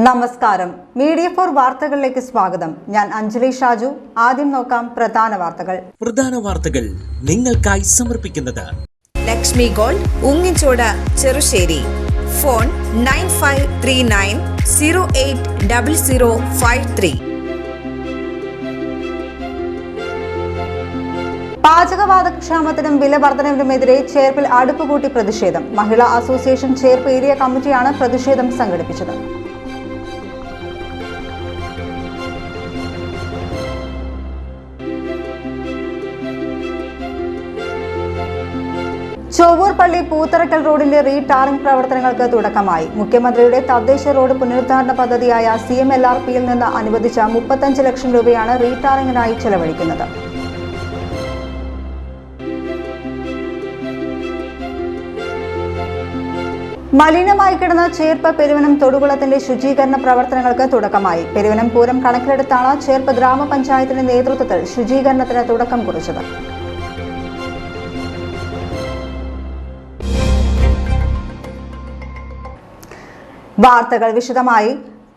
നമസ്കാരം. Media for വാർത്തകളിലേക്ക് സ്വാഗതം. ഞാൻ അഞ്ജലി ഷാജു. ആദ്യം നോക്കാം പ്രധാന വാർത്തകൾ നിങ്ങൾക്കായി സമർപ്പിക്കുന്നത് ലക്ഷ്മി ഗോൾഡ്, ഉങ്ങിച്ചോട്, ചെറുശ്ശേരി. ഫോൺ 9539080053. പാചകവാതകക്ഷാമത്തിനും വില വർധനവിനുമെതിരെ ചേർപ്പിൽ അടുപ്പുകൂട്ടി പ്രതിഷേധം. മഹിളാ അസോസിയേഷൻ ചേർപ്പ് ഏരിയ കമ്മിറ്റിയാണ് പ്രതിഷേധം സംഘടിപ്പിച്ചത്. ചൊവ്വൂർ പള്ളി പൂത്തറക്കൽ റോഡിന്റെ റീടാറിംഗ് പ്രവർത്തനങ്ങൾക്ക് തുടക്കമായി. മുഖ്യമന്ത്രിയുടെ തദ്ദേശ റോഡ് പുനരുദ്ധാരണ പദ്ധതിയായ CMLRPയിൽ നിന്ന് അനുവദിച്ച 35 ലക്ഷം രൂപയാണ് റീടാറിംഗിനായി ചെലവഴിക്കുന്നത്. മലിനമായി കിടന്ന ചേർപ്പ് പെരുവനം തൊടുകുളത്തിന്റെ ശുചീകരണ പ്രവർത്തനങ്ങൾക്ക് തുടക്കമായി. പെരുവനം പൂരം കണക്കിലെടുത്താണ് ചേർപ്പ് ഗ്രാമപഞ്ചായത്തിന്റെ നേതൃത്വത്തിൽ ശുചീകരണത്തിന് തുടക്കം കുറിച്ചത്. വാർത്തകൾ വിശദമായി.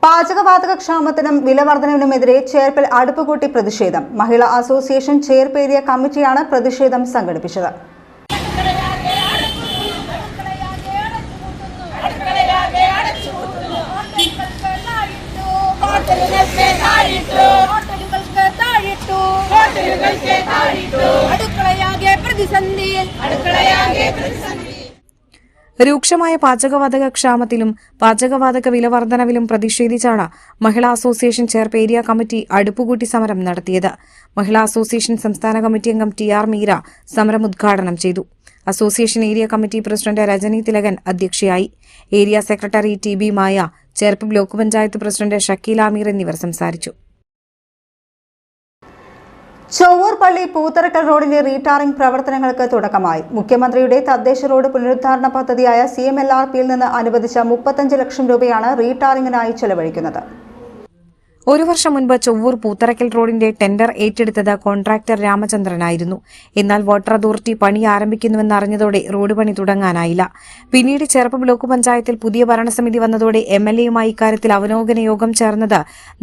പാചകവാതകക്ഷാമത്തിനും വിലവർധനവിനുമെതിരെ ചേർപ്പിൽ അടുപ്പുകൂട്ടി പ്രതിഷേധം. മഹിളാ അസോസിയേഷൻ ചേർപ്പ് ഏരിയ കമ്മിറ്റിയാണ് പ്രതിഷേധം സംഘടിപ്പിച്ചത്. രൂക്ഷമായ പാചകവാതക ക്ഷാമത്തിലും പാചകവാതക വിലവർധനവിലും പ്രതിഷേധിച്ചാണ് Mahila association Cherpu area committee അടുപ്പുകൂട്ടി സമരം നടത്തിയത്. മഹിളാ അസോസിയേഷൻ സംസ്ഥാന കമ്മിറ്റി അംഗം TR മീര സമരം ഉദ്ഘാടനം ചെയ്തു. Association area committee president Rajani Thilakan അധ്യക്ഷയായി. Area secretary TB Maya, Cherpu block panchayat president Shakeel Ameer എന്നിവർ സംസാരിച്ചു. ചൊവ്വൂർ പള്ളി പൂത്തറക്കൽ റോഡിന്റെ റീടാറിംഗ് പ്രവർത്തനങ്ങൾക്ക് തുടക്കമായി. മുഖ്യമന്ത്രിയുടെ തദ്ദേശ റോഡ് പുനരുദ്ധാരണ പദ്ധതിയായ CMLRPയിൽ നിന്ന് അനുവദിച്ച 35 ലക്ഷം രൂപയാണ് റീടാറിംഗിനായി ചെലവഴിക്കുന്നത്. ഒരു വർഷം മുൻപ് ചൊവ്വൂർ പൂത്തറക്കൽ റോഡിന്റെ ടെൻഡർ ഏറ്റെടുത്തത് കോൺട്രാക്ടർ രാമചന്ദ്രനായിരുന്നു. എന്നാൽ വാട്ടർ അതോറിറ്റി പണി ആരംഭിക്കുന്നുവെന്നറിഞ്ഞതോടെ റോഡ് പണി തുടങ്ങാനായില്ല. പിന്നീട് ചേർപ്പ് ബ്ലോക്ക് പഞ്ചായത്തിൽ പുതിയ ഭരണസമിതി വന്നതോടെ MLAയുമായി ഇക്കാര്യത്തിൽ അവലോകന യോഗം ചേർന്നത്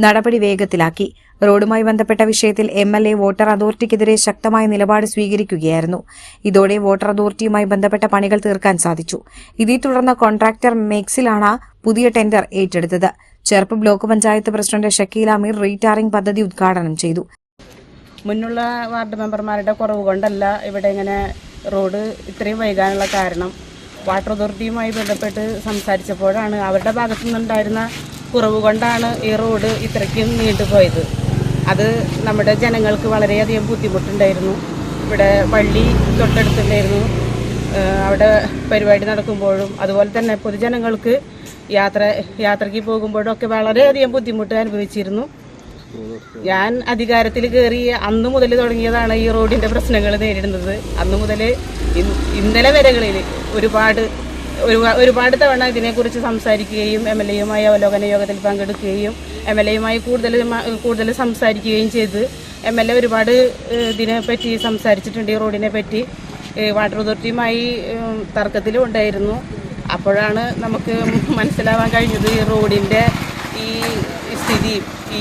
നടപടി വേഗത്തിലാക്കി. റോഡുമായി ബന്ധപ്പെട്ട വിഷയത്തിൽ MLA വാട്ടർ അതോറിറ്റിക്കെതിരെ ശക്തമായ നിലപാട് സ്വീകരിക്കുകയായിരുന്നു. ഇതോടെ വാട്ടർ അതോറിറ്റിയുമായി ബന്ധപ്പെട്ട പണികൾ തീർക്കാൻ സാധിച്ചു. ഇതേ തുടർന്ന് കോൺട്രാക്ടർ മെക്സിലാണ് പുതിയ ടെൻഡർ ഏറ്റെടുത്തത്. Cherpu block panchayat president Shakeel Aamir retarring പദ്ധതി ഉദ്ഘാടനം ചെയ്തു. മുന്നുള്ള വാർഡ് മെമ്പർമാരുടെ കുറവ് കൊണ്ടല്ല ഇവിടെ ഇങ്ങനെ റോഡ് ഇത്രയും വൈകാനുള്ള കാരണം. വാട്ടർ അതോറിറ്റിയുമായി ബന്ധപ്പെട്ട് സംസാരിച്ചപ്പോഴാണ് അവരുടെ ഭാഗത്തു നിന്നുണ്ടായിരുന്ന കുറവ് കൊണ്ടാണ് ഈ റോഡ് ഇത്രയ്ക്കും നീണ്ടുപോയത്. അത് നമ്മുടെ ജനങ്ങൾക്ക് വളരെയധികം ബുദ്ധിമുട്ടുണ്ടായിരുന്നു. ഇവിടെ പള്ളി തൊട്ടടുത്തുണ്ടായിരുന്നു. അവിടെ പരിപാടി നടക്കുമ്പോഴും അതുപോലെ തന്നെ പൊതുജനങ്ങൾക്ക് യാത്രയ്ക്ക് പോകുമ്പോഴും ഒക്കെ വളരെയധികം ബുദ്ധിമുട്ട് അനുഭവിച്ചിരുന്നു. ഞാൻ അധികാരത്തിൽ കയറി അന്നു മുതൽ തുടങ്ങിയതാണ് ഈ റോഡിൻ്റെ പ്രശ്നങ്ങൾ നേരിടുന്നത്. അന്നു മുതൽ ഇന്നലെ വരെകളിൽ ഒരുപാട് തവണ ഇതിനെക്കുറിച്ച് സംസാരിക്കുകയും MLAയുമായി അവലോകന യോഗത്തിൽ പങ്കെടുക്കുകയും MLAയുമായി കൂടുതൽ സംസാരിക്കുകയും ചെയ്ത് MLA ഒരുപാട് ഇതിനെപ്പറ്റി സംസാരിച്ചിട്ടുണ്ട്. ഈ റോഡിനെ പറ്റി വാട്ടർ അതോറിറ്റിയുമായി തർക്കത്തിലും ഉണ്ടായിരുന്നു. അപ്പോഴാണ് നമുക്ക് മനസ്സിലാവാൻ കഴിഞ്ഞത് ഈ റോഡിൻ്റെ ഈ സ്ഥിതി ഈ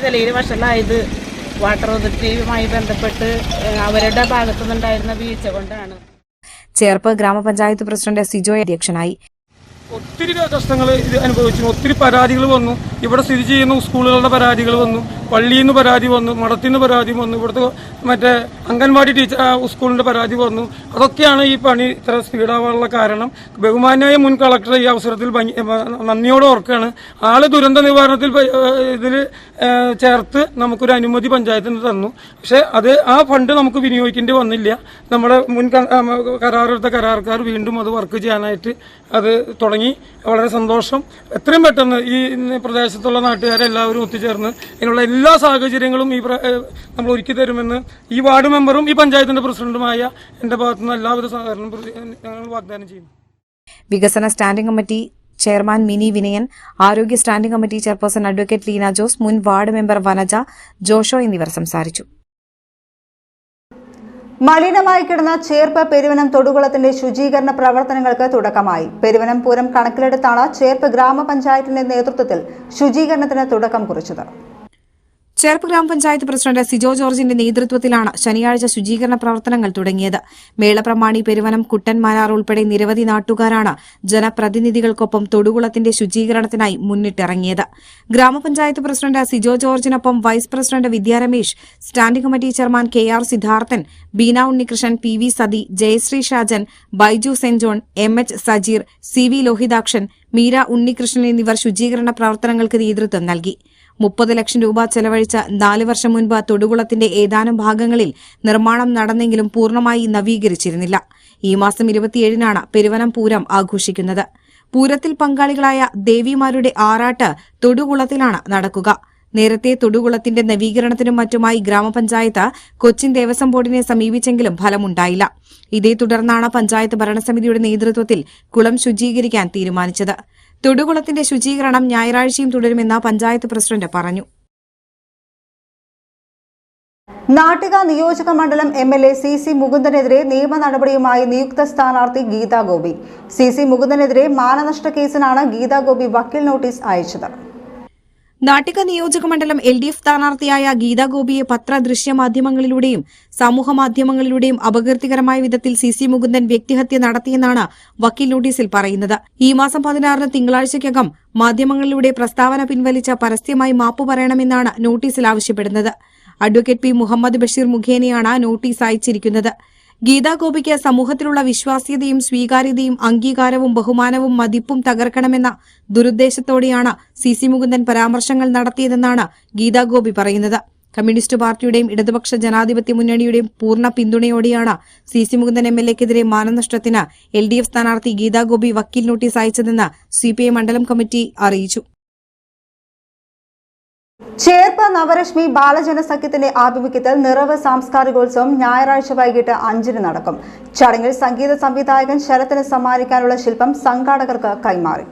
നിലയിൽ വഷളായത് വാട്ടർ അതോറിറ്റിയുമായി ബന്ധപ്പെട്ട് അവരുടെ ഭാഗത്തുനിന്നുണ്ടായിരുന്ന വീഴ്ച കൊണ്ടാണ്. ചേർപ്പ് ഗ്രാമപഞ്ചായത്ത് പ്രസിഡന്റ് സിജോ അധ്യക്ഷനായി. ഒത്തിരി കഷ്ടങ്ങൾ ഇത് അനുഭവിച്ചു. ഒത്തിരി പരാതികൾ വന്നു. ഇവിടെ സ്ഥിതി ചെയ്യുന്ന സ്കൂളുകളുടെ പരാതികൾ വന്നു, പള്ളിയിൽ നിന്ന് പരാതി വന്നു, മഠത്തിൽ നിന്ന് പരാതി വന്നു, ഇവിടുത്തെ മറ്റേ അംഗൻവാടി സ്കൂളിൻ്റെ പരാതി വന്നു. അതൊക്കെയാണ് ഈ പണി ഇത്ര സ്പീഡാവാനുള്ള കാരണം. ബഹുമാന്യായ മുൻ കളക്ടർ ഈ അവസരത്തിൽ നന്ദിയോടെ ഓർക്കുകയാണ്. ആള് ദുരന്ത നിവാരണത്തിൽ ഇതിൽ ചേർത്ത് നമുക്കൊരു അനുമതി പഞ്ചായത്തിന് തന്നു. പക്ഷേ ആ ഫണ്ട് നമുക്ക് വിനിയോഗിക്കേണ്ടി വന്നില്ല. നമ്മുടെ മുൻ കരാറെടുത്ത കരാർക്കാർ വീണ്ടും അത് വർക്ക് ചെയ്യാനായിട്ട് അത് തുടങ്ങി. വളരെ സന്തോഷം. എത്രയും പെട്ടെന്ന് ഈ പ്രദേശത്തുള്ള നാട്ടുകാരെല്ലാവരും ഒത്തുചേർന്ന് ഇതിനുള്ള എല്ലാ സാഹചര്യങ്ങളും നമ്മൾ ഒരുക്കി തരുമെന്ന് ഈ വാർഡ് മെമ്പറും ഈ പഞ്ചായത്തിന്റെ പ്രസിഡന്റുമായ എന്റെ ഭാഗത്തുനിന്ന് എല്ലാവിധ സഹകരണം ഞങ്ങൾ വാഗ്ദാനം ചെയ്യുന്നു. വികസന standing committee chairman Mini Vinayan, ആരോഗ്യ standing committee chairperson advocate Leena Jose, മുൻ വാർഡ് മെമ്പർ വനജ, ജോഷോ എന്നിവർ സംസാരിച്ചു. മലിനമായി കിടന്ന ചേർപ്പ് പെരുവനം തൊടുകുളത്തിന്റെ ശുചീകരണ പ്രവർത്തനങ്ങൾക്ക് തുടക്കമായി. പെരുവനം പൂരം കണക്കിലെടുത്താണ് ചേർപ്പ് ഗ്രാമപഞ്ചായത്തിന്റെ നേതൃത്വത്തിൽ ശുചീകരണത്തിന് തുടക്കം കുറിച്ചത്. ചേർപ്പ് ഗ്രാമപഞ്ചായത്ത് പ്രസിഡന്റ് സിജോ ജോർജിന്റെ നേതൃത്വത്തിലാണ് ശനിയാഴ്ച ശുചീകരണ പ്രവർത്തനങ്ങൾ തുടങ്ങിയത്. മേളപ്രമാണി പെരുവനം കുട്ടൻമാരാർ ഉൾപ്പെടെ നിരവധി നാട്ടുകാരാണ് ജനപ്രതിനിധികൾക്കൊപ്പം തൊടുകുളത്തിന്റെ ശുചീകരണത്തിനായി മുന്നിട്ടിറങ്ങിയത്. ഗ്രാമപഞ്ചായത്ത് പ്രസിഡന്റ് സിജോ ജോർജിനൊപ്പം vice president Vidya Ramesh, standing committee chairman KR Sidharthan, Beena Unnikrishnan, PV Sathi, Jayasree Shajan, Baiju Saint John, MH Sajeer, CV Lohithakshan, Meera Unnikrishnan എന്നിവർ ശുചീകരണ പ്രവർത്തനങ്ങൾക്ക് നേതൃത്വം നൽകി. 30 ലക്ഷം രൂപ ചെലവഴിച്ച 4 വർഷം മുൻപ് തൊടുകുളത്തിന്റെ ഏതാനും ഭാഗങ്ങളിൽ നിർമ്മാണം നടന്നെങ്കിലും പൂർണ്ണമായി നവീകരിച്ചിരുന്നില്ല. ഈ മാസം 27-നാണ് പെരുവനം പൂരം ആഘോഷിക്കുന്നത്. പൂരത്തിൽ പങ്കാളികളായ ദേവിമാരുടെ ആറാട്ട് തൊടുകുളത്തിലാണ് നടക്കുക. നേരത്തെ തൊടുകുളത്തിന്റെ നവീകരണത്തിനും മറ്റുമായി ഗ്രാമപഞ്ചായത്ത് കൊച്ചിൻ ദേവസ്വം ബോർഡിനെ സമീപിച്ചെങ്കിലും ഫലമുണ്ടായില്ല. ഇതേ തുടർന്നാണ് പഞ്ചായത്ത് ഭരണസമിതിയുടെ നേതൃത്വത്തിൽ കുളം ശുചീകരിക്കാൻ തീരുമാനിച്ചത്. തൊടുകുളത്തിന്റെ ശുചീകരണം ഞായറാഴ്ചയും തുടരുമെന്ന് പഞ്ചായത്ത് പ്രസിഡന്റ് പറഞ്ഞു. നാട്ടിക നിയോജക മണ്ഡലം MLA CC മുകുന്ദനെതിരെ നിയമ നടപടിയുമായി നിയുക്ത സ്ഥാനാർത്ഥി ഗീതാ ഗോപി. CC മുകുന്ദനെതിരെ മാനനഷ്ട കേസിനാണ് ഗീതാ ഗോപി വക്കീൽ നോട്ടീസ് അയച്ചത്. നാട്ടിക നിയോജകമണ്ഡലം LDF സ്ഥാനാർത്ഥിയായ ഗീതാ ഗോപിയെ പത്ര-ദൃശ്യ മാധ്യമങ്ങളിലൂടെയും സമൂഹമാധ്യമങ്ങളിലൂടെയും അപകീർത്തികരമായ വിധത്തിൽ CC മുകുന്ദൻ വ്യക്തിഹത്യ നടത്തിയെന്നാണ് വക്കീൽ നോട്ടീസിൽ പറയുന്നത്. ഈ മാസം 16-ന് തിങ്കളാഴ്ചയ്ക്കകം മാധ്യമങ്ങളിലൂടെ പ്രസ്താവന പിൻവലിച്ച പരസ്യമായി മാപ്പ് പറയണമെന്നാണ് നോട്ടീസിൽ ആവശ്യപ്പെടുന്നത്. അഡ്വക്കേറ്റ് P മുഹമ്മദ് ബഷീർ മുഖേനയാണ് നോട്ടീസ് അയച്ചിരിക്കുന്നത്. ഗീതാ ഗോപിക്ക് സമൂഹത്തിലുള്ള വിശ്വാസ്യതയും സ്വീകാര്യതയും അംഗീകാരവും ബഹുമാനവും മതിപ്പും തകർക്കണമെന്ന ദുരുദ്ദേശത്തോടെയാണ് CC മുകുന്ദൻ പരാമർശങ്ങൾ നടത്തിയതെന്നാണ് ഗീതാ ഗോപി പറയുന്നത്. കമ്മ്യൂണിസ്റ്റ് പാർട്ടിയുടെയും ഇടതുപക്ഷ ജനാധിപത്യ മുന്നണിയുടെയും പൂർണ്ണ പിന്തുണയോടെയാണ് CC മുകുന്ദൻ MLAക്കെതിരെ മാനനഷ്ടത്തിന് LDF സ്ഥാനാർത്ഥി ഗീതാ ഗോപി വക്കീൽ നോട്ടീസ് അയച്ചതെന്ന് CPI മണ്ഡലം കമ്മിറ്റി അറിയിച്ചു. ചേർപ്പ് നവരശ്മി ബാലജന സഖ്യത്തിന്റെ ആഭിമുഖ്യത്തിൽ നിറവ് സാംസ്കാരികോത്സവം ഞായറാഴ്ച വൈകിട്ട് 5-ന് നടക്കും. ചടങ്ങിൽ സംഗീത സംവിധായകൻ ശരത്തിന് സമ്മാനിക്കാനുള്ള ശില്പം സംഘാടകർക്ക് കൈമാറി.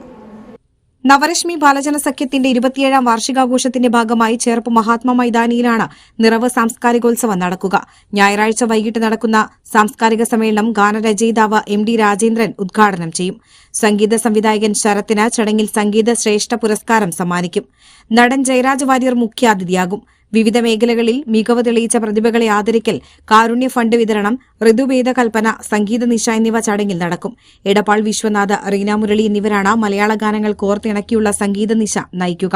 നവരശ്മി ബാലജന സഖ്യത്തിന്റെ 27-ാം വാർഷികാഘോഷത്തിന്റെ ഭാഗമായി ചേർപ്പ് മഹാത്മാ മൈതാനിയിലാണ് നിറവ് സാംസ്കാരികോത്സവം നടക്കുക. ഞായറാഴ്ച വൈകിട്ട് നടക്കുന്ന സാംസ്കാരിക സമ്മേളനം ഗാനരചയിതാവ് MD രാജേന്ദ്രൻ ഉദ്ഘാടനം ചെയ്യും. സംഗീത സംവിധായകൻ ശരത്തിന് ചടങ്ങിൽ സംഗീത ശ്രേഷ്ഠ പുരസ്കാരം സമ്മാനിക്കും. നടൻ ജയരാജ് വാര്യർ മുഖ്യാതിഥിയാകും. വിവിധ മേഖലകളിൽ മികവ് തെളിയിച്ച പ്രതിഭകളെ ആദരിക്കൽ, കാരുണ്യ ഫണ്ട് വിതരണം, ഋതുഭേദകൽപ്പന, സംഗീത നിശ എന്നിവ ചടങ്ങിൽ നടക്കും. എടപ്പാൾ വിശ്വനാഥ്, റീന മുരളി എന്നിവരാണ് മലയാള ഗാനങ്ങൾ കോർത്തിണക്കിയുള്ള സംഗീത നിശ നയിക്കുക.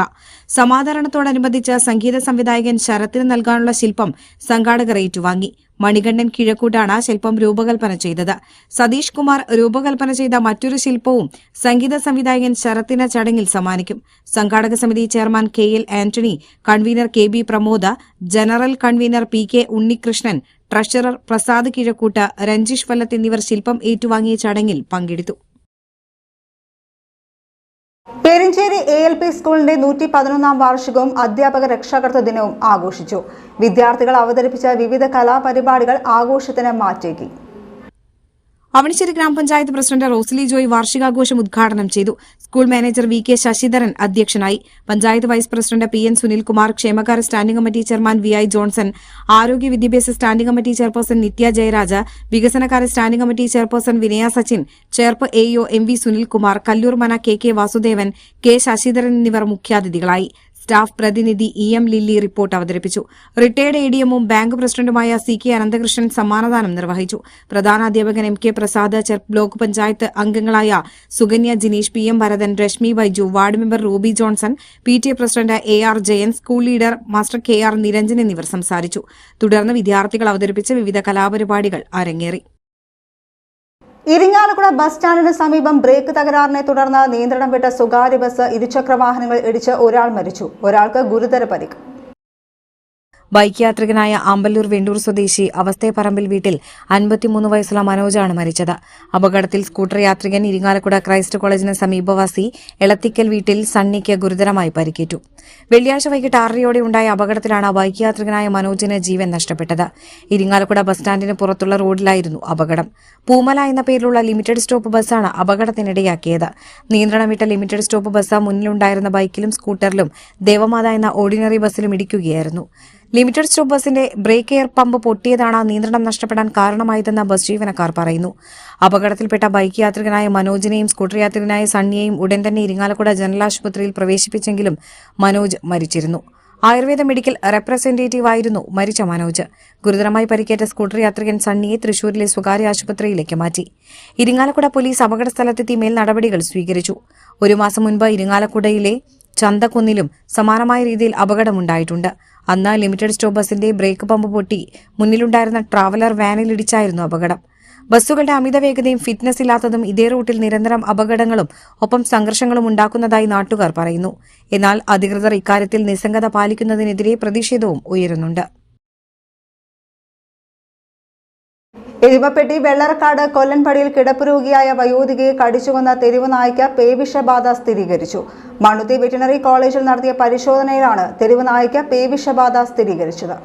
സമാദരണത്തോടനുബന്ധിച്ച് സംഗീത സംവിധായകൻ ശരത്തിന് നൽകാനുള്ള ശില്പം സംഘാടകർ ഏറ്റുവാങ്ങി. മണികണ്ഠൻ കിഴക്കൂട്ടാണ് ശില്പം രൂപകൽപ്പന ചെയ്തത്. സതീഷ് കുമാർ രൂപകൽപ്പന ചെയ്ത മറ്റൊരു ശില്പവും സംഗീത സംവിധായകൻ ശരത്തിന് ചടങ്ങിൽ സമ്മാനിക്കും. സംഘാടക സമിതി chairman KL Antony, convener KB Pramod, general convener PK Unnikrishnan, treasurer Prasad Kizhakkoot, Ranjish Vallath എന്നിവർ ശില്പം ഏറ്റുവാങ്ങിയ ചടങ്ങിൽ പങ്കെടുത്തു. പെരിഞ്ചേരി ALP സ്കൂളിന്റെ 111-ാം വാർഷികവും അധ്യാപക രക്ഷാകർതൃ ദിനവും ആഘോഷിച്ചു. വിദ്യാർത്ഥികൾ അവതരിപ്പിച്ച വിവിധ കലാപരിപാടികൾ ആഘോഷത്തിന് മാറ്റേകി. അവണിശ്ശേരി ഗ്രാമപഞ്ചായത്ത് പ്രസിഡന്റ് റോസ്ലി ജോയ് വാർഷികാഘോഷം ഉദ്ഘാടനം ചെയ്തു. സ്കൂൾ മാനേജർ VK ശശിധരൻ അധ്യക്ഷനായി. Panchayat vice president PN Sunilkumar, ക്ഷേമകാര്യ standing committee chairman VI Johnson, ആരോഗ്യ വിദ്യാഭ്യാസ standing committee chairperson Nithya Jayaraj, വികസനകാര്യ സ്റ്റാൻഡിംഗ് കമ്മിറ്റി ചെയർപേഴ്സൺ വിനയ സച്ചിൻ, ചേർപ്പ് AEO MV സുനിൽകുമാർ, കല്ലൂർ മന KK വാസുദേവൻ, K ശശിധരൻ എന്നിവർ മുഖ്യാതിഥികളായി. സ്റ്റാഫ് പ്രതിനിധി EM ലില്ലി റിപ്പോർട്ട് അവതരിപ്പിച്ചു. റിട്ടയർഡ് ADM-ഉം ബാങ്ക് പ്രസിഡന്റുമായ CK അനന്തകൃഷ്ണൻ സമ്മാനദാനം നിർവഹിച്ചു. പ്രധാനാധ്യാപകൻ MK പ്രസാദ്, ചെർപ്പ് ബ്ലോക്ക് പഞ്ചായത്ത് അംഗങ്ങളായ Sukanya Jineesh, PM Bharathan, Reshmi Baiju, ward member Ruby Johnson, PTA president AR Jayan, school leader master KR Niranjan എന്നിവർ സംസാരിച്ചു. തുടർന്ന് വിദ്യാർത്ഥികൾ അവതരിപ്പിച്ച വിവിധ കലാപരിപാടികൾ അരങ്ങേറി. ഇരിങ്ങാലക്കുട ബസ് സ്റ്റാൻഡിന് സമീപം ബ്രേക്ക് തകരാറിനെ തുടർന്ന് നിയന്ത്രണം വിട്ട സ്വകാര്യ ബസ് ഇരുചക്രവാഹനങ്ങൾ ഇടിച്ച് ഒരാൾ മരിച്ചു. ഒരാൾക്ക് ഗുരുതര പരിക്ക്. ബൈക്ക് യാത്രികനായ ആമ്പല്ലൂർ വെണ്ടൂർ സ്വദേശി അവസ്ഥേപ്പറമ്പിൽ വീട്ടിൽ 53 വയസ്സുള്ള മനോജാണ് മരിച്ചത്. അപകടത്തിൽ സ്കൂട്ടർ യാത്രികൻ ഇരിങ്ങാലക്കുട ക്രൈസ്റ്റ് കോളേജിന് സമീപവാസി എളത്തിക്കൽ വീട്ടിൽ സണ്ണിക്ക് ഗുരുതരമായി പരിക്കേറ്റു. വെള്ളിയാഴ്ച വൈകിട്ട് 6:30 ഉണ്ടായ അപകടത്തിലാണ് ബൈക്ക് യാത്രികനായ മനോജിന് ജീവൻ നഷ്ടപ്പെട്ടത്. ഇരിങ്ങാലക്കുട ബസ് സ്റ്റാൻഡിന് പുറത്തുള്ള റോഡിലായിരുന്നു അപകടം. പൂമല എന്ന പേരിലുള്ള ലിമിറ്റഡ് സ്റ്റോപ്പ് ബസ്സാണ് അപകടത്തിനിടയാക്കിയത്. നിയന്ത്രണം വിട്ട ലിമിറ്റഡ് സ്റ്റോപ്പ് ബസ് മുന്നിലുണ്ടായിരുന്ന ബൈക്കിലും സ്കൂട്ടറിലും ദേവമാത എന്ന ഓർഡിനറി ബസ്സിലും ഇടിക്കുകയായിരുന്നു. ലിമിറ്റഡ് സ്റ്റോപ്പ് ബസിന്റെ ബ്രേക്ക് എയർ പമ്പ് പൊട്ടിയതാണ് നിയന്ത്രണം നഷ്ടപ്പെടാൻ കാരണമായതെന്ന് ബസ് ജീവനക്കാർ പറയുന്നു. അപകടത്തിൽപ്പെട്ട ബൈക്ക് യാത്രികനായ മനോജിനെയും സ്കൂട്ടർ യാത്രികനായ സണ്ണിയെയും ഉടൻ തന്നെ ഇരിങ്ങാലക്കുട ജനറൽ ആശുപത്രിയിൽ പ്രവേശിപ്പിച്ചെങ്കിലും മനോജ് മരിച്ചിരുന്നു. ആയുർവേദ മെഡിക്കൽ റെപ്രസെന്റേറ്റീവ് ആയിരുന്നു മരിച്ച മനോജ്. ഗുരുതരമായി പരിക്കേറ്റ സ്കൂട്ടർ യാത്രികൻ സണ്ണിയെ തൃശൂരിലെ സ്വകാര്യ ആശുപത്രിയിലേക്ക് മാറ്റി. ഇരിങ്ങാലക്കുട പോലീസ് അപകടസ്ഥലത്തെത്തി മേൽ നടപടികൾ സ്വീകരിച്ചു. ഒരു മാസം മുൻപ് ഇരിങ്ങാലക്കുടയിലെ ചന്തക്കുന്നിലും സമാനമായ രീതിയിൽ അപകടമുണ്ടായിട്ടുണ്ട്. അന്ന് ലിമിറ്റഡ് സ്റ്റോപ്പ് ബസിന്റെ ബ്രേക്ക് പമ്പ് പൊട്ടി മുന്നിലുണ്ടായിരുന്ന ട്രാവലർ വാനിലിടിച്ചായിരുന്നു അപകടം. ബസ്സുകളുടെ അമിത വേഗതയും ഫിറ്റ്നസ് ഇല്ലാത്തതും ഇതേ റൂട്ടിൽ നിരന്തരം അപകടങ്ങളും ഒപ്പം സംഘർഷങ്ങളും ഉണ്ടാക്കുന്നതായി നാട്ടുകാർ പറയുന്നു. എന്നാൽ അധികൃതർ ഇക്കാര്യത്തിൽ നിസ്സംഗത പാലിക്കുന്നതിനെതിരെ പ്രതിഷേധവും ഉയരുന്നുണ്ട്. എരുമപ്പെട്ടി വെള്ളറക്കാട് കൊല്ലൻപടിയിൽ കിടപ്പുരോഗിയായ വയോധികയെ കടിച്ചുകൊന്ന തെരുവ് നായ്ക്ക് പേവിഷബാധ സ്ഥിരീകരിച്ചു. മണ്ണുത്തി വെറ്റിനറി കോളേജിൽ നടത്തിയ പരിശോധനയിലാണ് തെരുവ് നായ്ക്ക് പേവിഷബാധ സ്ഥിരീകരിച്ചത്.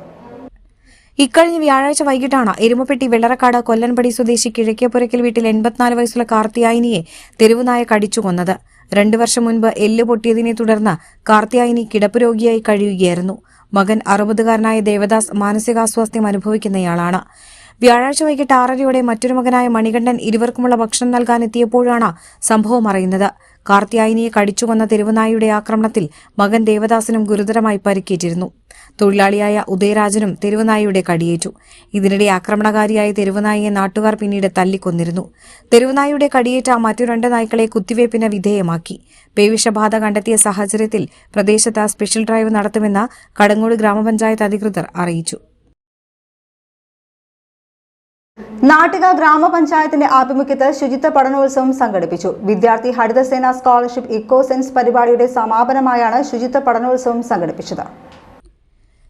ഇക്കഴിഞ്ഞ വ്യാഴാഴ്ച വൈകിട്ടാണ് എരുമപ്പെട്ടി വെള്ളറക്കാട് കൊല്ലൻപടി സ്വദേശി കിഴക്കേപ്പുരയ്ക്കൽ വീട്ടിൽ 84 വയസ്സുള്ള കാർത്തിയായിനിയെ തെരുവുനായ കടിച്ചുകൊന്നത്. 2 വർഷം മുൻപ് എല്ല് പൊട്ടിയതിനെ തുടർന്ന് കാർത്തിയായിനി കിടപ്പുരോഗിയായി കഴിയുകയായിരുന്നു. മകൻ 60-കാരനായ ദേവദാസ് മാനസികാസ്വാസ്ഥ്യം അനുഭവിക്കുന്നയാളാണ്. വ്യാഴാഴ്ച വൈകിട്ട് 6:30യോടെ മറ്റൊരു മകനായ മണികണ്ഠൻ ഇരുവർക്കുമുള്ള ഭക്ഷണം നൽകാനെത്തിയപ്പോഴാണ് സംഭവം അറിയുന്നത്. കാർത്തിയായിനിയെ കടിച്ചുകൊന്ന തെരുവുനായയുടെ ആക്രമണത്തിൽ മകൻ ദേവദാസിനും ഗുരുതരമായി പരിക്കേറ്റിരുന്നു. തൊഴിലാളിയായ ഉദയരാജനും തെരുവുനായയുടെ കടിയേറ്റു. ഇതിനിടെ ആക്രമണകാരിയായ തെരുവുനായയെ നാട്ടുകാർ പിന്നീട് തല്ലിക്കൊന്നിരുന്നു. തെരുവുനായയുടെ കടിയേറ്റ മറ്റു 2 നായ്ക്കളെ കുത്തിവയ്പ്പിന് വിധേയമാക്കി. പേവിഷബാധ കണ്ടെത്തിയ സാഹചര്യത്തിൽ പ്രദേശത്ത് സ്പെഷ്യൽ ഡ്രൈവ് നടത്തുമെന്ന് കടങ്ങോട് ഗ്രാമപഞ്ചായത്ത് അധികൃതർ അറിയിച്ചു. നാട്ടിക ഗ്രാമപഞ്ചായത്തിന്റെ ആഭിമുഖ്യത്തിൽ ശുചിത്വ പഠനോത്സവം സംഘടിപ്പിച്ചു. വിദ്യാർത്ഥി ഹരിതസേന സ്കോളർഷിപ്പ് ഇക്കോസെൻസ് പരിപാടിയുടെ സമാപനമായാണ് ശുചിത്വ പഠനോത്സവം സംഘടിപ്പിച്ചത്.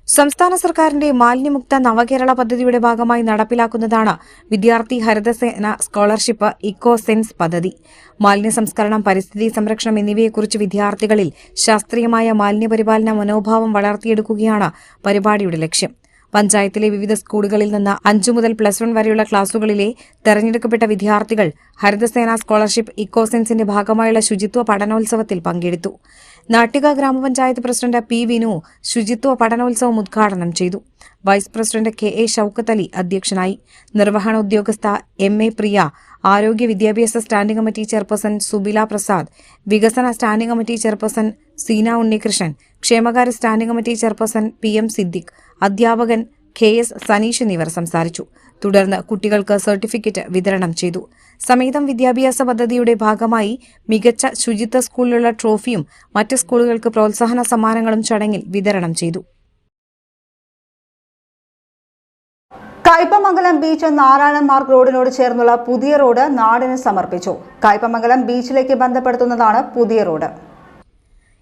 സംസ്ഥാന സർക്കാരിന്റെ മാലിന്യമുക്ത നവകേരള പദ്ധതിയുടെ ഭാഗമായി നടപ്പിലാക്കുന്നതാണ് വിദ്യാർത്ഥി ഹരിതസേന സ്കോളർഷിപ്പ് ഇക്കോസെൻസ് പദ്ധതി. മാലിന്യ സംസ്കരണം, പരിസ്ഥിതി സംരക്ഷണം എന്നിവയെക്കുറിച്ച് വിദ്യാർത്ഥികളിൽ ശാസ്ത്രീയമായ മാലിന്യപരിപാലന മനോഭാവം വളർത്തിയെടുക്കുകയാണ് പരിപാടിയുടെ ലക്ഷ്യം. പഞ്ചായത്തിലെ വിവിധ സ്കൂളുകളിൽ നിന്ന് 5 മുതൽ +1 വരെയുള്ള ക്ലാസുകളിലെ തെരഞ്ഞെടുക്കപ്പെട്ട വിദ്യാർത്ഥികൾ ഹരിതസേന സ്കോളർഷിപ്പ് ഇക്കോസെൻസിന്റെ ഭാഗമായുള്ള ശുചിത്വ പഠനോത്സവത്തിൽ പങ്കെടുത്തു. നാട്ടിക ഗ്രാമപഞ്ചായത്ത് പ്രസിഡന്റ് പി വിനു ശുചിത്വ പഠനോത്സവം ഉദ്ഘാടനം ചെയ്തു. Vice president K A. Shoukath Ali അധ്യക്ഷനായി. നിർവഹണ ഉദ്യോഗസ്ഥ എം.എ. പ്രിയ, ആരോഗ്യ വിദ്യാഭ്യാസ standing committee chairperson Subila Prasad, വികസന standing committee chairperson Seena Unnikrishnan, ക്ഷേമകാര്യ standing committee chairperson P M. Siddique, അധ്യാപകൻ കെ.എസ്. സനീഷ് എന്നിവർ സംസാരിച്ചു. തുടർന്ന് കുട്ടികൾക്ക് സർട്ടിഫിക്കറ്റ് വിതരണം ചെയ്തു. സമേതം വിദ്യാഭ്യാസ പദ്ധതിയുടെ ഭാഗമായി മികച്ച ശുചിത്വ സ്കൂളിലുള്ള ട്രോഫിയും മറ്റ് സ്കൂളുകൾക്ക് പ്രോത്സാഹന സമ്മാനങ്ങളും ചടങ്ങിൽ വിതരണം ചെയ്തു. കയ്പമംഗലം ബീച്ച് നാരായണ മാർഗ് റോഡിനോട് ചേർന്നുള്ള പുതിയ റോഡ് നാടിന് സമർപ്പിച്ചു. കയ്പമംഗലം ബീച്ചിലേക്ക് ബന്ധപ്പെടുത്തുന്നതാണ് പുതിയ റോഡ്.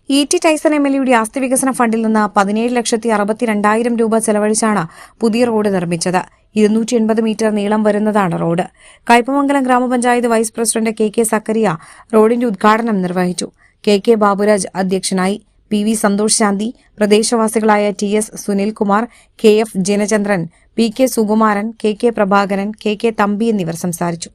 ഇ.ടി. ടൈസൺ എം.എൽ.എയുടെ ആസ്തി വികസന ഫണ്ടിൽ നിന്ന് 17,62,000 രൂപ ചെലവഴിച്ചാണ് പുതിയ റോഡ് നിർമ്മിച്ചത്. 280 മീറ്റർ നീളം വരുന്നതാണ് റോഡ്. കയ്പമംഗലം ഗ്രാമപഞ്ചായത്ത് വൈസ് പ്രസിഡന്റ് കെ.കെ. സക്കറിയ റോഡിന്റെ ഉദ്ഘാടനം നിർവഹിച്ചു. കെ.കെ. ബാബുരാജ് അധ്യക്ഷനായി. പി.വി. സന്തോഷ് ശാന്തി, പ്രദേശവാസികളായ T S. Sunilkumar, K F. Janachandran, P K. Sukumaran, K K. Prabhakaran, K K. Thampi എന്നിവർ സംസാരിച്ചു.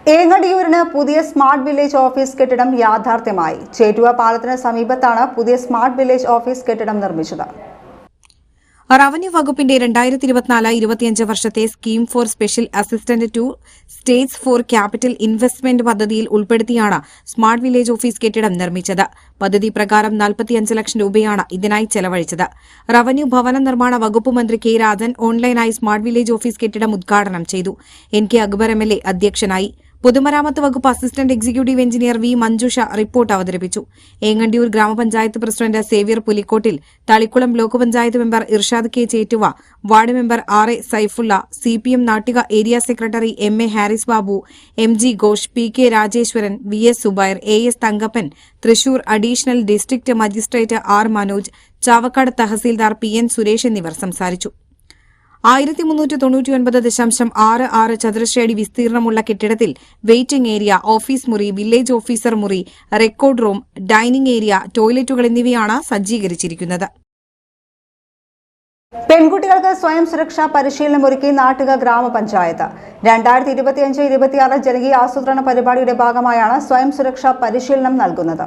ഏങ്ങടിയൂരിന് പുതിയ സ്മാർട്ട് വില്ലേജ് ഓഫീസ് കെട്ടിടം യാഥാർത്ഥ്യമായി. ചേറ്റുവ പാലത്തിന് സമീപത്താണ് പുതിയ സ്മാർട്ട് വില്ലേജ് ഓഫീസ് കെട്ടിടം നിർമ്മിച്ചത്. റവന്യൂ വകുപ്പിന്റെ 2024-25 വർഷത്തെ scheme for special assistant to states for capital investment പദ്ധതിയിൽ ഉൾപ്പെടുത്തിയാണ് സ്മാർട്ട് വില്ലേജ് ഓഫീസ് കെട്ടിടം നിർമ്മിച്ചത്. പദ്ധതി പ്രകാരം 45 ലക്ഷം രൂപയാണ് ഇതിനായി ചെലവഴിച്ചത്. റവന്യൂ ഭവന നിർമ്മാണ വകുപ്പ് മന്ത്രി കെ. രാജൻ ഓൺലൈനായി സ്മാർട്ട് വില്ലേജ് ഓഫീസ് കെട്ടിടം ഉദ്ഘാടനം ചെയ്തു. എൻ.കെ. അക്ബർ എം.എൽ.എ. അധ്യക്ഷനായി. പൊതുമരാമത്ത് വകുപ്പ് assistant executive engineer V. Manjusha report അവതരിപ്പിച്ചു. ഏങ്ങണ്ടിയൂർ ഗ്രാമപഞ്ചായത്ത് president Xavier Pulikkottil, Thalikulam block panchayat member Irshad K. Chettuva, ward member R. A. Saifulla, CPM Nattika area secretary M. A. Haris Babu, M.G. Ghosh, P.K. Rajeswaran, V.S. Subair, A.S. Thankappan, Thrissur additional district magistrate R. Manoj, Chavakkad tahsildar P.N. Suresh എന്നിവർ സംസാരിച്ചു. 1399.66 ചതുരശ്രയടി വിസ്തീർണമുള്ള കെട്ടിടത്തിൽ വെയിറ്റിംഗ് ഏരിയ, ഓഫീസ് മുറി, village officer മുറി, record room, dining area, ടോയ്ലറ്റുകൾ എന്നിവയാണ് സജ്ജീകരിച്ചിരിക്കുന്നത്. പെൺകുട്ടികൾക്ക് സ്വയം സുരക്ഷാ പരിശീലനം ഒരുക്കി നാട്ടിക ഗ്രാമപഞ്ചായത്ത്. 2025-26 ജനകീയ ആസൂത്രണ പരിപാടിയുടെ ഭാഗമായാണ് സ്വയം സുരക്ഷാ പരിശീലനം നൽകുന്നത്.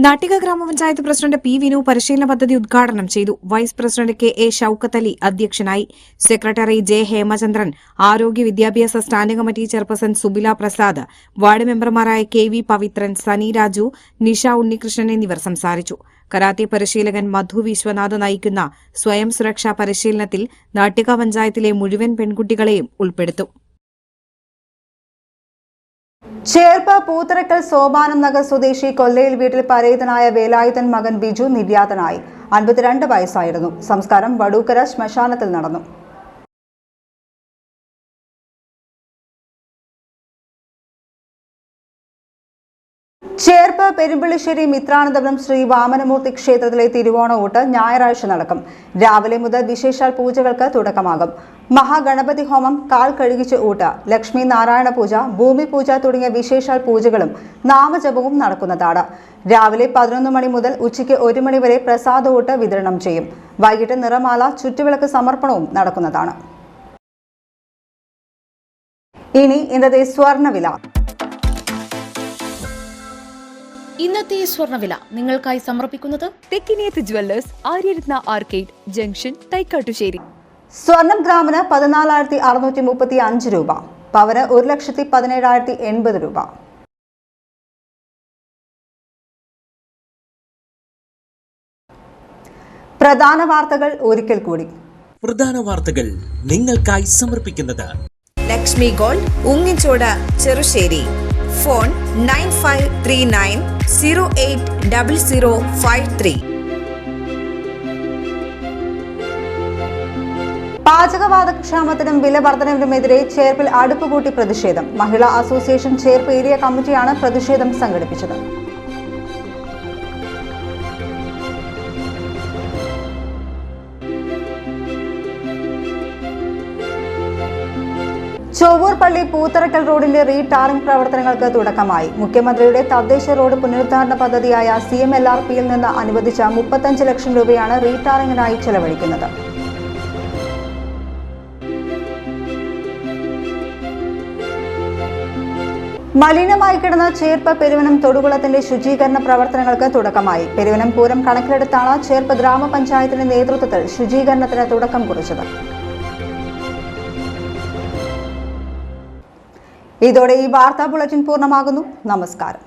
നാട്ടിക ഗ്രാമപഞ്ചായത്ത് പ്രസിഡന്റ് പി വിനു പരിശീലന പദ്ധതി ഉദ്ഘാടനം ചെയ്തു. Vice president K A Shoukath Ali അധ്യക്ഷനായി. സെക്രട്ടറി ജെ ഹേമചന്ദ്രൻ, ആരോഗ്യ വിദ്യാഭ്യാസ standing committee chairperson Subila Prasad, ward മെമ്പർമാരായ കെ വി പവിത്രൻ, സനി രാജു, നിഷ ഉണ്ണികൃഷ്ണൻ എന്നിവർ സംസാരിച്ചു. കരാത്തെ പരിശീലകൻ മധു വിശ്വനാഥ് നയിക്കുന്ന സ്വയം സുരക്ഷാ പരിശീലനത്തിൽ നാട്ടിക പഞ്ചായത്തിലെ മുഴുവൻ പെൺകുട്ടികളെയും ഉൾപ്പെടുത്തും. ചേർപ്പ് പൂത്തറക്കൽ സോപാനം നഗർ സ്വദേശി കൊല്ലയിൽ വീട്ടിൽ പരേതനായ വേലായുധൻ മകൻ ബിജു നിര്യാതനായി. 52 വയസ്സായിരുന്നു. സംസ്കാരം വടൂക്കര ശ്മശാനത്തിൽ നടന്നു. ചേർപ്പ് പെരുമ്പള്ളിശ്ശേരി മിത്രാനന്തപുരം ശ്രീ വാമനമൂർത്തി ക്ഷേത്രത്തിലെ തിരുവോണ ഊട്ട് ഞായറാഴ്ച നടക്കും. രാവിലെ മുതൽ വിശേഷാൽ പൂജകൾക്ക് തുടക്കമാകും. മഹാഗണപതി ഹോമം, കാൽ കഴുകിച്ച് ഊട്ട്, ലക്ഷ്മി നാരായണ പൂജ, ഭൂമി പൂജ തുടങ്ങിയ വിശേഷാൽ പൂജകളും നാമജപവും നടക്കുന്നതാണ്. രാവിലെ 11 മണി മുതൽ ഉച്ചയ്ക്ക് 1 മണി വരെ പ്രസാദ ഊട്ട് വിതരണം ചെയ്യും. വൈകിട്ട് നിറമാല, ചുറ്റുവിളക്ക് സമർപ്പണവും നടക്കുന്നതാണ്. ഇനി ഇന്നത്തെ സ്വർണ്ണവില. ഇന്നത്തെ സ്വർണ്ണവില നിങ്ങൾക്കായി സമർപ്പിക്കുന്നത് Thekkiniyath jewellers, Aryaratna arcade junction, Thaikkattussery. സ്വർണം ഗ്രാമിന് 14,635 രൂപ, പവന് 1,17,080 രൂപ. പ്രധാന വാർത്തകൾ ഒരിക്കൽ കൂടി. പ്രധാന വാർത്തകൾ നിങ്ങൾക്കായി സമർപ്പിക്കുന്നത് ലക്ഷ്മി ഗോൾഡ്, ഉങ്ങിച്ചോട്, ചെറുശ്ശേരി. ഫോൺ 9539080053. പാചകവാതകക്ഷാമത്തിനും വില വർധനവിനുമെതിരെ ചേർപ്പിൽ അടുപ്പുകൂട്ടി പ്രതിഷേധം. മഹിളാ അസോസിയേഷൻ ചേർപ്പ് ഏരിയ കമ്മിറ്റിയാണ് പ്രതിഷേധം സംഘടിപ്പിച്ചത്. ചൊവ്വൂർ പള്ളി പൂത്തറക്കൽ റോഡിന്റെ റീടാറിംഗ് പ്രവർത്തനങ്ങൾക്ക് തുടക്കമായി. മുഖ്യമന്ത്രിയുടെ തദ്ദേശ റോഡ് പുനരുദ്ധാരണ പദ്ധതിയായ CMLRPയിൽ നിന്ന് അനുവദിച്ച 35 ലക്ഷം രൂപയാണ് റീടാറിംഗിനായി ചെലവഴിക്കുന്നത്. മലിനമായി കിടന്ന ചേർപ്പ് പെരുവനം തൊടുകുളത്തിന്റെ ശുചീകരണ പ്രവർത്തനങ്ങൾക്ക് തുടക്കമായി. പെരുവനം പൂരം കണക്കിലെടുത്താണ് ചേർപ്പ് ഗ്രാമപഞ്ചായത്തിന്റെ നേതൃത്വത്തിൽ ശുചീകരണത്തിന് തുടക്കം കുറിച്ചത്. ഇതോടെ ഈ വാർത്താ ബുള്ളറ്റിൻ പൂർണ്ണമാകുന്നു. നമസ്കാരം.